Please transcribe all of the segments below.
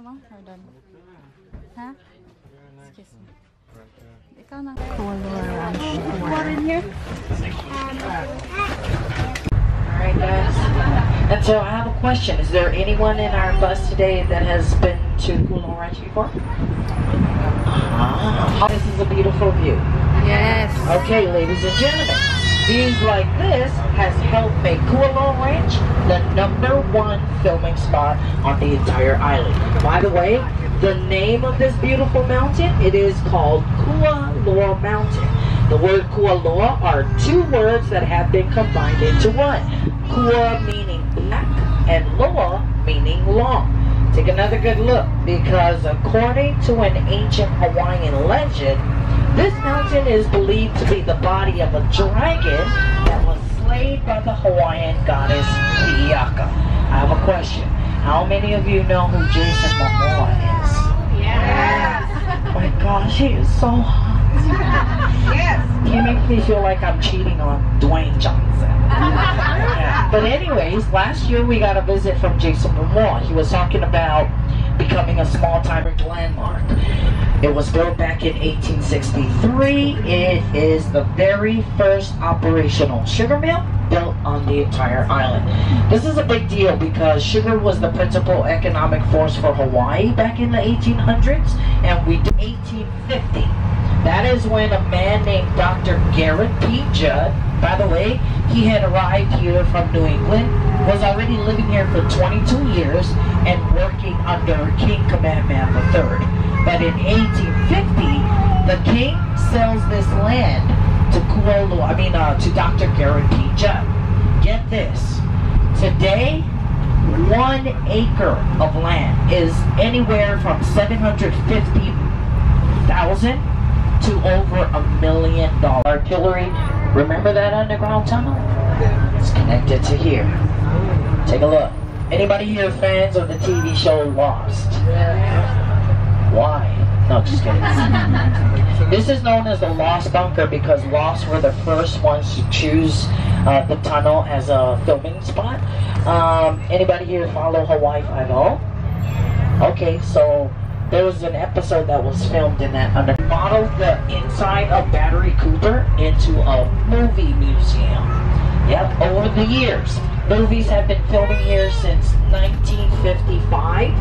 no? Or done? Huh? Excuse me. Ikaw na. Kualoa Ranch. Water in here? Alright guys. And so I have a question. Is there anyone in our bus today that has been to Kualoa Ranch before? This is a beautiful view. Yes. Okay, ladies and gentlemen. Views like this has helped make Kualoa Ranch the #1 filming spot on the entire island. By the way, the name of this beautiful mountain, it is called Kualoa Mountain. The word Kualoa are two words that have been combined into one. Kua meaning black and Loa meaning long. Take another good look, because according to an ancient Hawaiian legend, this mountain is believed to be the body of a dragon that was slayed by the Hawaiian goddess Hiaka. I have a question. How many of you know who Jason Momoa is? Yes. Oh my gosh, he is so hot. Yes. He makes me feel like I'm cheating on Dwayne Johnson. Yeah. But anyways, last year we got a visit from Jason Momoa. He was talking about becoming a small-time landmark. It was built back in 1863. It is the very first operational sugar mill built on the entire island. This is a big deal because sugar was the principal economic force for Hawaii back in the 1800s, and we did 1850. That is when a man named Dr. Garrett P. Judd, by the way, he had arrived here from New England, was already living here for 22 years and working under King Kamehameha III. But in 1850, the king sells this land to to Dr. Garrett P. Judd. Get this. Today, 1 acre of land is anywhere from $750,000 to over $1 million. Artillery, remember that underground tunnel? It's connected to here. Take a look. Anybody here fans of the TV show Lost? Why? No, just kidding. This is known as the Lost Bunker because Lost were the first ones to choose the tunnel as a filming spot. Anybody here follow Hawaii 5-0? Okay, so there was an episode that was filmed in that under modeled the inside of Battery Cooper into a movie museum. Yep, over the years. Movies have been filming here since 1955.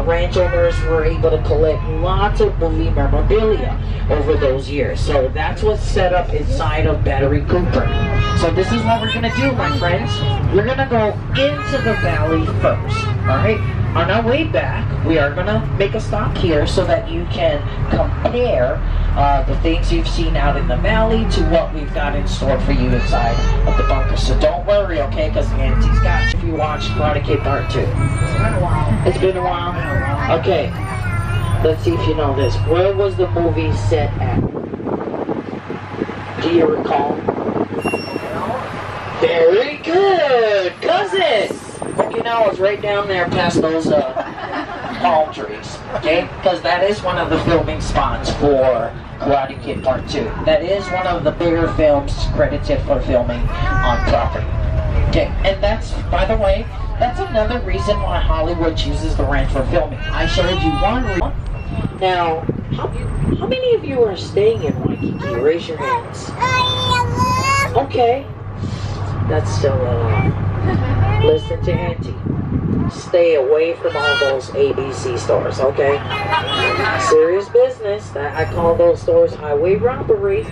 Ranch owners were able to collect lots of movie memorabilia over those years. So that's what's set up inside of Battery Cooper. So this is what we're going to do, my friends. We're going to go into the valley first. Alright? On our way back, we are going to make a stop here so that you can compare the things you've seen out in the valley to what we've got in store for you inside of the bunker. So don't worry, okay, because Auntie's got you. If you watched Karate Kid Part 2. It's been a while. It's been a while? Okay. Let's see if you know this. Where was the movie set at? Do you recall? Very good! Cousin! Okinawa is right down there past those palm trees, okay? Because that is one of the filming spots for Karate Kid Part 2. That is one of the bigger films credited for filming on property. Okay, and that's, by the way, that's another reason why Hollywood chooses the ranch for filming. I showed you one reason. Now, how many of you are staying in Waikiki? Raise your hands. Okay. That's still a lot. Listen to Auntie. Stay away from all those ABC stores, okay? Serious business. I call those stores highway robbery.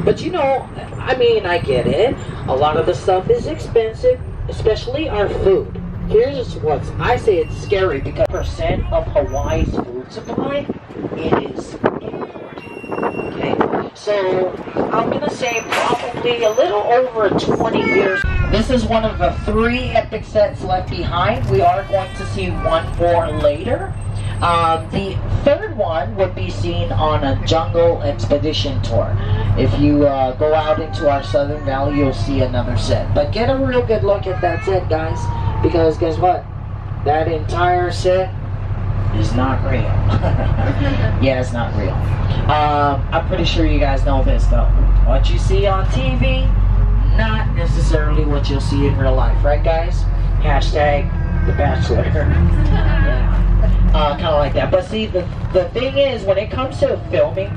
But you know, I mean, I get it. A lot of the stuff is expensive, especially our food. Here's what's, I say it's scary because percent of Hawaii's food supply, it is imported. Okay? So, I'm gonna say probably a little over 20 years. This is one of the 3 epic sets left behind. We are going to see one more later. The third one would be seen on a jungle expedition tour. If you go out into our southern valley, you'll see another set. But get a real good look at that set, guys, because guess what? That entire set is not real. Yeah, it's not real. I'm pretty sure you guys know this, though. What you see on TV, not necessarily what you'll see in real life, right, guys? Hashtag The Bachelor. Yeah. kind of like that. But see, the thing is, when it comes to filming,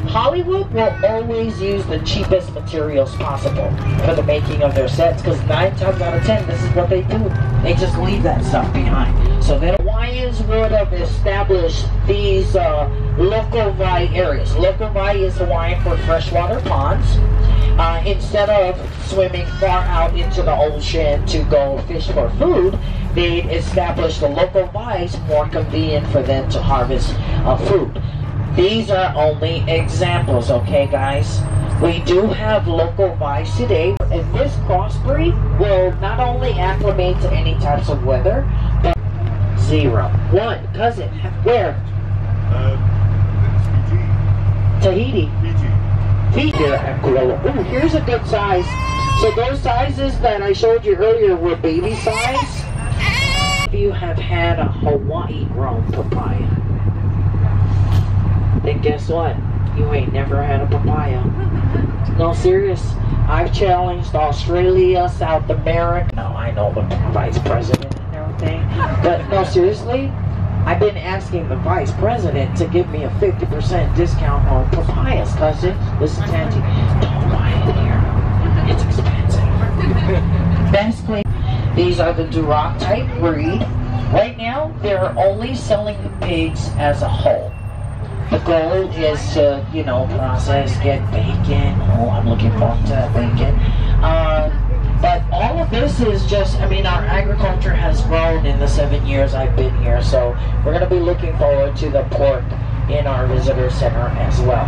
Hollywood will always use the cheapest materials possible for the making of their sets, because 9 times out of 10, this is what they do. They just leave that stuff behind. So then Hawaiians would have established these local vai areas. Local vai is Hawaiian for freshwater ponds. Instead of swimming far out into the ocean to go fish for food, they established the local vais more convenient for them to harvest food. These are only examples, okay guys? We do have local vais today, and this crossbreed will not only acclimate to any types of weather, but 0. 1, cousin, where? Tahiti. Fiji at Kualoa. Ooh, here's a good size. So those sizes that I showed you earlier were baby size. If you have had a Hawaii grown papaya, then guess what? You ain't never had a papaya. No, serious. I've challenged Australia, South America. No, I know the vice president and everything. But no, seriously, I've been asking the vice president to give me a 50% discount on papayas, cousin. Listen, Tanty, don't buy it here. It's expensive. Best place. These are the Duroc type breed. Right now, they're only selling the pigs as a whole. The goal is to, you know, process, get bacon. Oh, I'm looking forward to that bacon. But all of this is just, I mean, our agriculture has grown in the 7 years I've been here. So we're going to be looking forward to the pork in our visitor center as well.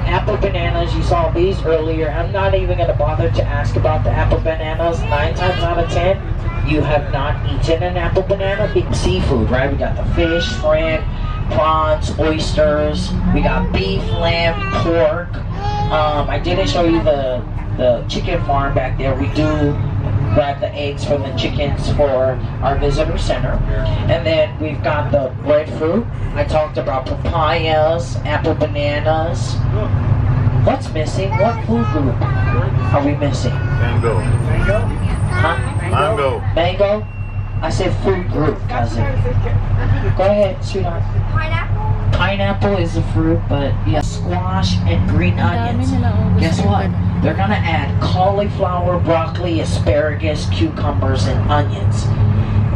Apple bananas, you saw these earlier. I'm not even going to bother to ask about the apple bananas. 9 times out of 10, you have not eaten an apple banana. Big seafood, right? We got the fish, shrimp, prawns, oysters. We got beef, lamb, pork. I didn't show you the chicken farm back there. We do grab the eggs from the chickens for our visitor center. And then we've got the breadfruit. I talked about papayas, apple bananas. What's missing? What food group are we missing? Mango. Huh? Mango. Mango? I said food group, cousin. Go ahead, sweetheart. Pineapple? Pineapple is a fruit, but yeah, squash and green onions. Guess what? They're gonna add cauliflower, broccoli, asparagus, cucumbers, and onions.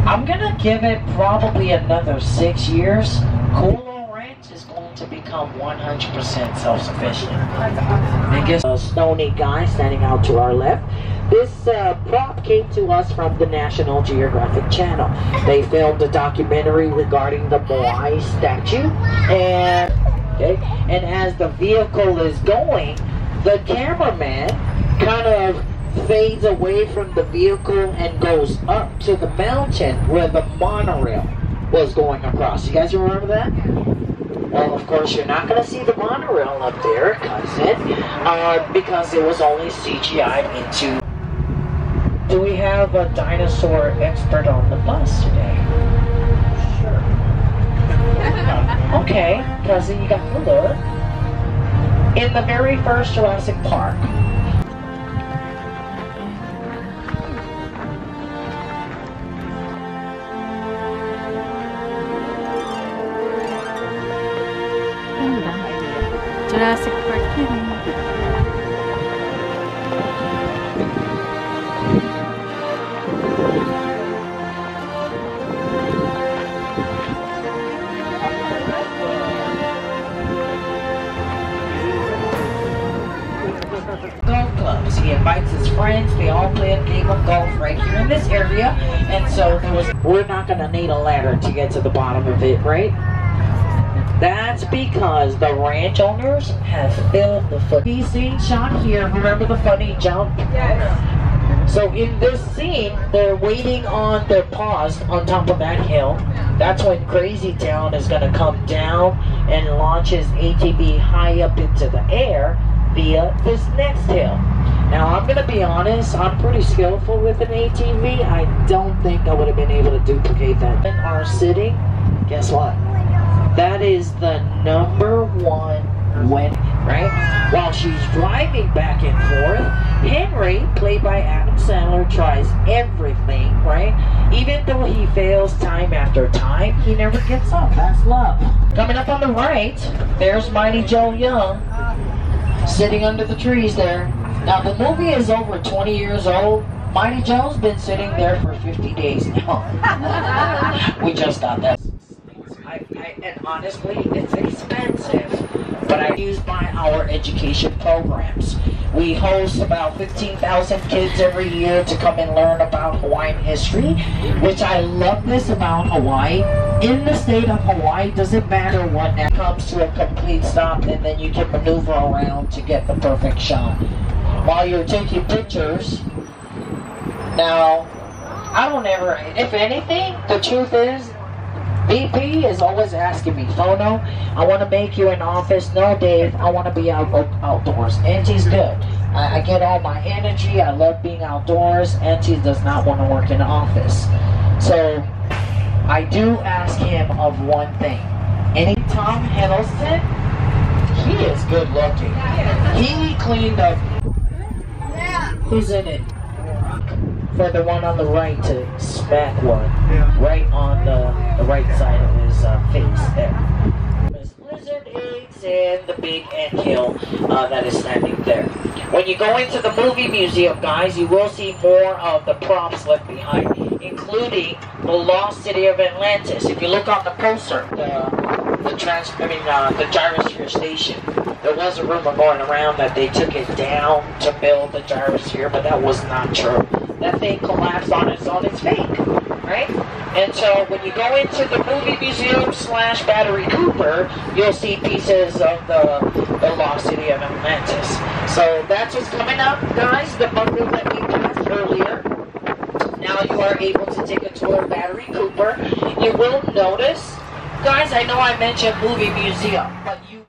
I'm gonna give it probably another 6 years. Kualoa Ranch is going to become 100% self-sufficient. And guess a stony guy standing out to our left. This prop came to us from the National Geographic Channel. They filmed a documentary regarding the Moai statue, and as the vehicle is going, the cameraman kind of fades away from the vehicle and goes up to the mountain where the monorail was going across. You guys remember that? Well, of course, you're not going to see the monorail up there, cousin, because it was only CGI'd into. Do we have a dinosaur expert on the bus today? Sure. Okay, cousin, you got the look. In the very first Jurassic Park, Jurassic Park yun. golf clubs. He invites his friends. They all play a game of golf right here in this area. And so we're not going to need a ladder to get to the bottom of it, right? That's because the ranch owners have filled the foot. He's scene shot here. Remember the funny jump? Yes. So in this scene, they're waiting on their paws on top of that hill. That's when Crazy Town is going to come down and launch his ATV high up into the air via this next hill. Now I'm going to be honest, I'm pretty skillful with an ATV. I don't think I would have been able to duplicate that. In our city, guess what? That is the #1 when, right? While she's driving back and forth, Henry, played by Adam Sandler, tries everything, right? Even though he fails time after time, he never gives up. That's love. Coming up on the right, there's Mighty Joe Young, sitting under the trees there. Now, the movie is over 20 years old. Mighty Joe's been sitting there for 50 days now. We just got that. And honestly, it's expensive, but I use by our education programs. We host about 15,000 kids every year to come and learn about Hawaiian history, which I love this about Hawaii. In the state of Hawaii, doesn't matter what now comes to a complete stop, and then you can maneuver around to get the perfect shot. While you're taking pictures, now, I don't ever, if anything, the truth is, BP is always asking me, Fono, I want to make you an office. No, Dave, I want to be outdoors. Auntie's good. I get all my energy. I love being outdoors. Auntie does not want to work in an office. So, I do ask him of one thing. Tom Hiddleston, he is good looking. He cleaned up. Who's in it? For the one on the right to smack one, right on the right side of his face there. There's lizard eggs and the big anthill that is standing there. When you go into the movie museum, guys, you will see more of the props left behind, including the lost city of Atlantis. If you look on the poster, the gyrosphere station, there was a rumor going around that they took it down to build the gyrosphere, but that was not true. That thing collapsed on its own. It's fake, right? And so when you go into the movie museum / Battery Cooper, you'll see pieces of the lost city of Atlantis. So that's what's coming up, guys. The bundle that we passed earlier. Now you are able to take a tour of Battery Cooper. You will notice, guys, I know I mentioned movie museum, but you